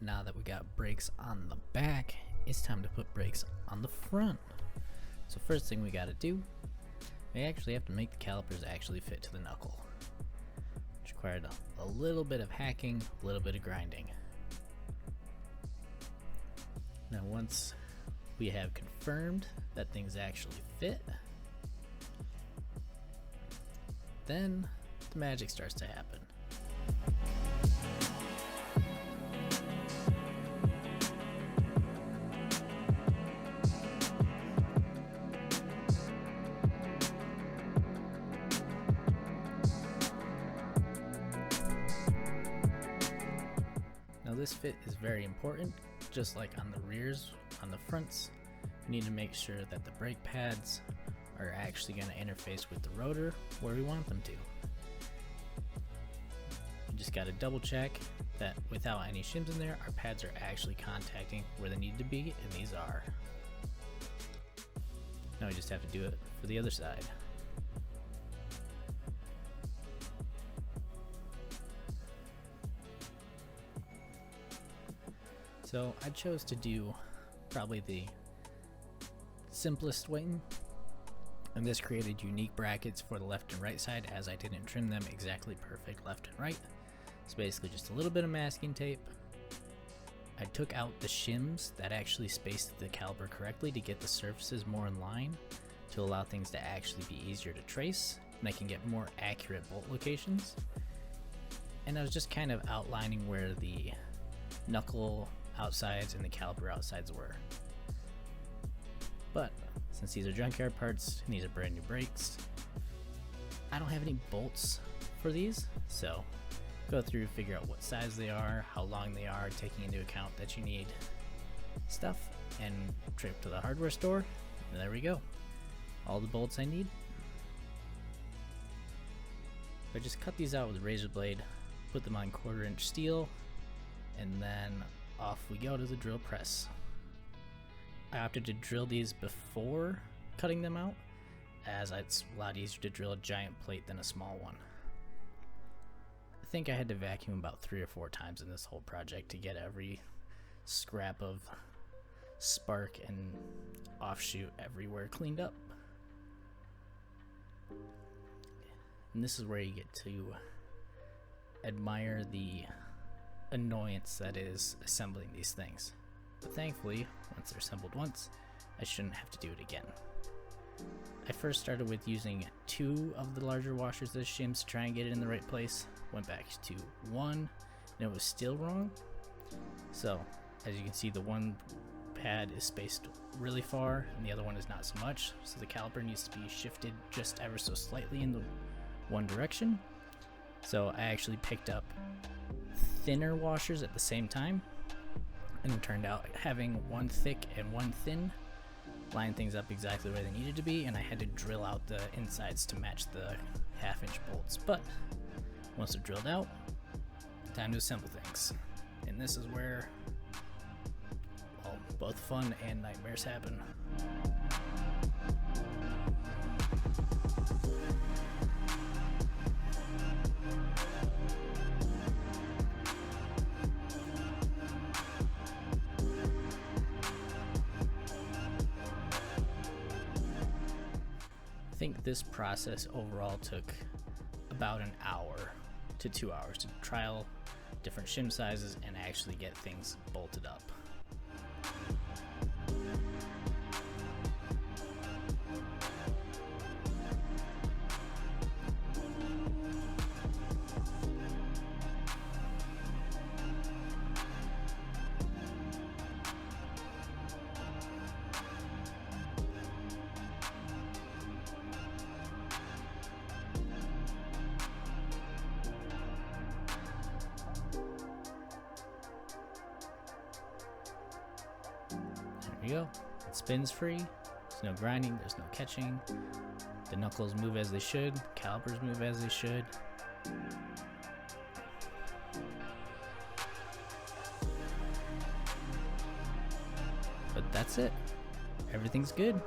Now that we got brakes on the back, it's time to put brakes on the front. So first thing we gotta do, we actually have to make the calipers actually fit to the knuckle, which required a little bit of hacking, a little bit of grinding. Now once we have confirmed that things actually fit, then the magic starts to happen. Now this fit is very important, just like on the rears, on the fronts, we need to make sure that the brake pads are actually going to interface with the rotor where we want them to. You just got to double check that without any shims in there, our pads are actually contacting where they need to be, and these are. Now we just have to do it for the other side. So I chose to do probably the simplest way, and this created unique brackets for the left and right side as I didn't trim them exactly perfect left and right. So basically just a little bit of masking tape. I took out the shims that actually spaced the caliper correctly to get the surfaces more in line to allow things to actually be easier to trace, and I can get more accurate bolt locations. And I was just kind of outlining where the knuckle outsides and the caliper outsides were. But since these are junkyard parts and these are brand new brakes, I don't have any bolts for these, so go through, figure out what size they are, how long they are, taking into account that you need stuff, and trip to the hardware store, and there we go. All the bolts I need. I just cut these out with a razor blade, put them on 1/4-inch steel, and then off we go to the drill press. I opted to drill these before cutting them out, as it's a lot easier to drill a giant plate than a small one. I think I had to vacuum about 3 or 4 times in this whole project to get every scrap of spark and offshoot everywhere cleaned up. And this is where you get to admire the annoyance that is assembling these things. But thankfully, once they're assembled once, I shouldn't have to do it again. I first started with using 2 of the larger washers as shims to try and get it in the right place. Went back to 1, and it was still wrong. So, as you can see, the one pad is spaced really far, and the other one is not so much. So the caliper needs to be shifted just ever so slightly in the one direction. So I actually picked up thinner washers at the same time, and it turned out having one thick and one thin lined things up exactly where they needed to be, and I had to drill out the insides to match the 1/2-inch bolts. But once they're drilled out, time to assemble things. And this is where, well, both fun and nightmares happen. I think this process overall took about an hour to 2 hours to trial different shim sizes and actually get things bolted up. There you go. It spins free. There's no grinding, there's no catching. The knuckles move as they should, calipers move as they should. But that's it. Everything's good.